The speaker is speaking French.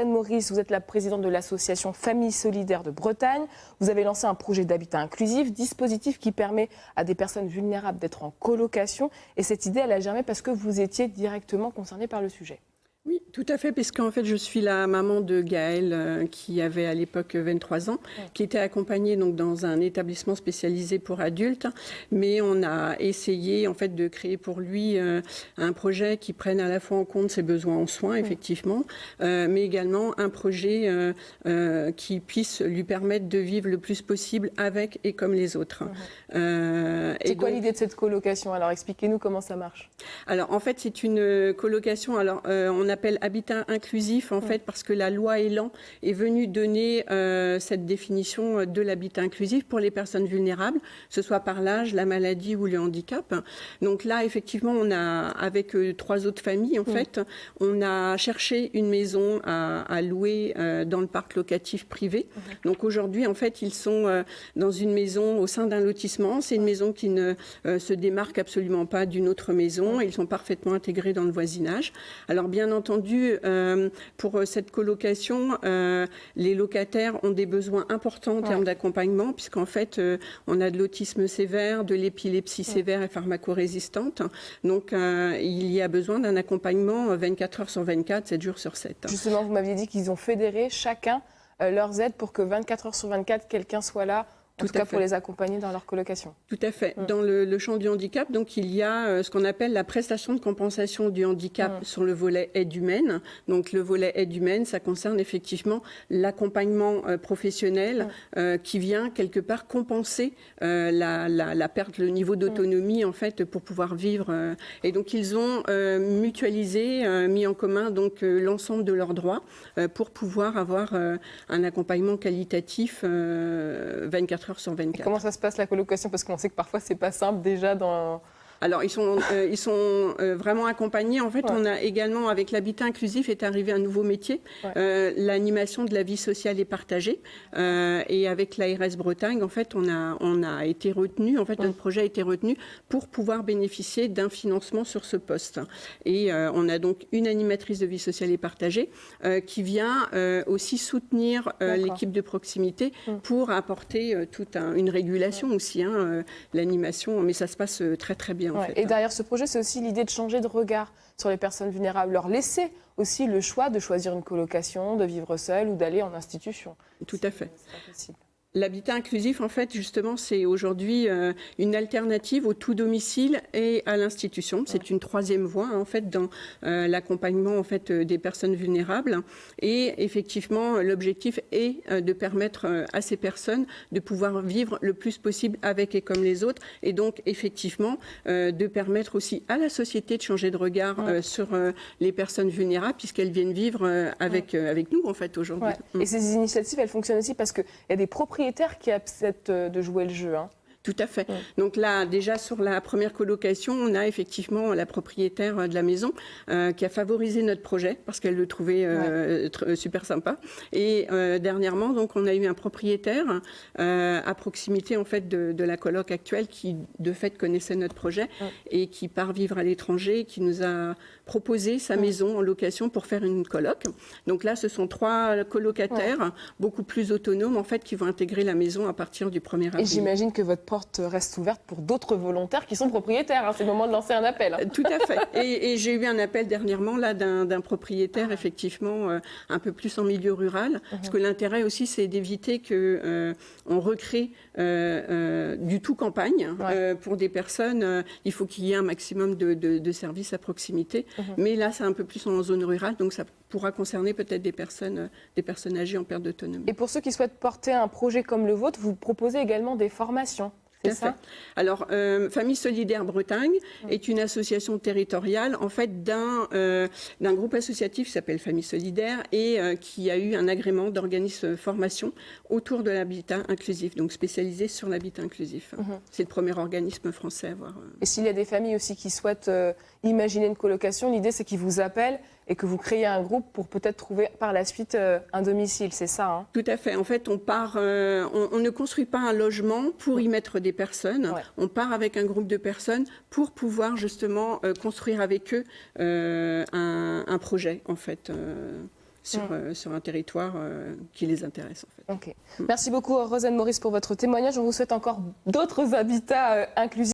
Maurice, vous êtes la présidente de l'association Famille Solidaire de Bretagne. Vous avez lancé un projet d'habitat inclusif, dispositif qui permet à des personnes vulnérables d'être en colocation. Et cette idée, elle a germé parce que vous étiez directement concernée par le sujet. Oui, tout à fait, puisqu'en fait, je suis la maman de Gaël, qui avait à l'époque 23 ans, qui était accompagnée donc, dans un établissement spécialisé pour adultes. Mais on a essayé en fait, de créer pour lui un projet qui prenne à la fois en compte ses besoins en soins, effectivement, mais également un projet qui puisse lui permettre de vivre le plus possible avec et comme les autres. C'est quoi l'idée de cette colocation? Alors, expliquez-nous comment ça marche. Alors, en fait, c'est une colocation. Alors, on appelle habitat inclusif, en fait, parce que la loi Elan est venue donner cette définition de l'habitat inclusif pour les personnes vulnérables, que ce soit par l'âge, la maladie ou le handicap. Donc là, effectivement, on a, avec 3 autres familles, en fait, on a cherché une maison à louer dans le parc locatif privé. Donc aujourd'hui, en fait, ils sont dans une maison au sein d'un lotissement. C'est une maison qui ne se démarque absolument pas d'une autre maison. Ils sont parfaitement intégrés dans le voisinage. Alors, bien entendu, pour cette colocation, les locataires ont des besoins importants en termes d'accompagnement, puisqu'en fait, on a de l'autisme sévère, de l'épilepsie sévère et pharmacorésistante. Donc, il y a besoin d'un accompagnement 24 heures sur 24, 7 jours sur 7. Justement, vous m'aviez dit qu'ils ont fédéré chacun leurs aides pour que 24 heures sur 24, quelqu'un soit là, en tout cas pour les accompagner dans leur colocation. Tout à fait. Dans le champ du handicap, donc, il y a ce qu'on appelle la prestation de compensation du handicap sur le volet aide humaine. Donc le volet aide humaine, ça concerne effectivement l'accompagnement professionnel qui vient quelque part compenser la perte, le niveau d'autonomie en fait pour pouvoir vivre. Et donc ils ont mutualisé, mis en commun donc l'ensemble de leurs droits pour pouvoir avoir un accompagnement qualitatif 24 heures sur 24. Et comment ça se passe la colocation? Parce qu'on sait que parfois c'est pas simple déjà dans... Alors, ils sont vraiment accompagnés. En fait, on a également, avec l'habitat inclusif, est arrivé un nouveau métier, l'animation de la vie sociale et partagée. Et avec l'ARS Bretagne, en fait, on a été retenu, en fait, notre projet a été retenu pour pouvoir bénéficier d'un financement sur ce poste. Et on a donc une animatrice de vie sociale et partagée qui vient aussi soutenir l'équipe de proximité pour apporter toute une régulation aussi, l'animation. Mais ça se passe très, très bien. En fait. Et derrière ce projet, c'est aussi l'idée de changer de regard sur les personnes vulnérables, leur laisser aussi le choix de choisir une colocation, de vivre seul ou d'aller en institution. Tout à fait. C'est pas possible. L'habitat inclusif, en fait, justement, c'est aujourd'hui une alternative au tout domicile et à l'institution. C'est une troisième voie, en fait, dans l'accompagnement, en fait, des personnes vulnérables. Et effectivement, l'objectif est de permettre à ces personnes de pouvoir vivre le plus possible avec et comme les autres. Et donc, effectivement, de permettre aussi à la société de changer de regard sur les personnes vulnérables, puisqu'elles viennent vivre avec nous, en fait, aujourd'hui. Et ces initiatives, elles fonctionnent aussi parce qu'il y a des propriétaires qui acceptent de jouer le jeu. Tout à fait. Donc là, déjà sur la première colocation, on a effectivement la propriétaire de la maison qui a favorisé notre projet parce qu'elle le trouvait super sympa. Et dernièrement, donc, on a eu un propriétaire à proximité en fait de la coloc actuelle qui de fait connaissait notre projet et qui part vivre à l'étranger, qui nous a proposé sa maison en location pour faire une coloc. Donc là, ce sont 3 colocataires beaucoup plus autonomes en fait qui vont intégrer la maison à partir du 1er avril. Et j'imagine que votre porte reste ouverte pour d'autres volontaires qui sont propriétaires. C'est le moment de lancer un appel. Tout à fait. Et j'ai eu un appel dernièrement là d'un propriétaire, effectivement, un peu plus en milieu rural. Parce que l'intérêt aussi, c'est d'éviter que on recrée du tout campagne. Pour des personnes, il faut qu'il y ait un maximum de services à proximité. Mais là, c'est un peu plus en zone rurale, donc ça pourra concerner peut-être des personnes âgées en perte d'autonomie. Et pour ceux qui souhaitent porter un projet comme le vôtre, vous proposez également des formations. C'est ça? Alors, Famille Solidaire Bretagne est une association territoriale, en fait, d'un groupe associatif qui s'appelle Famille Solidaire et qui a eu un agrément d'organisme formation autour de l'habitat inclusif, donc spécialisé sur l'habitat inclusif. C'est le premier organisme français à avoir. Et s'il y a des familles aussi qui souhaitent imaginer une colocation, l'idée c'est qu'ils vous appellent et que vous créez un groupe pour peut-être trouver par la suite un domicile, c'est ça, hein? Tout à fait. En fait, on ne construit pas un logement pour y mettre des personnes. Ouais. On part avec un groupe de personnes pour pouvoir justement construire avec eux un projet, en fait, sur un territoire qui les intéresse, en fait. Ok. Merci beaucoup, Rosane Maurice, pour votre témoignage. On vous souhaite encore d'autres habitats inclusifs.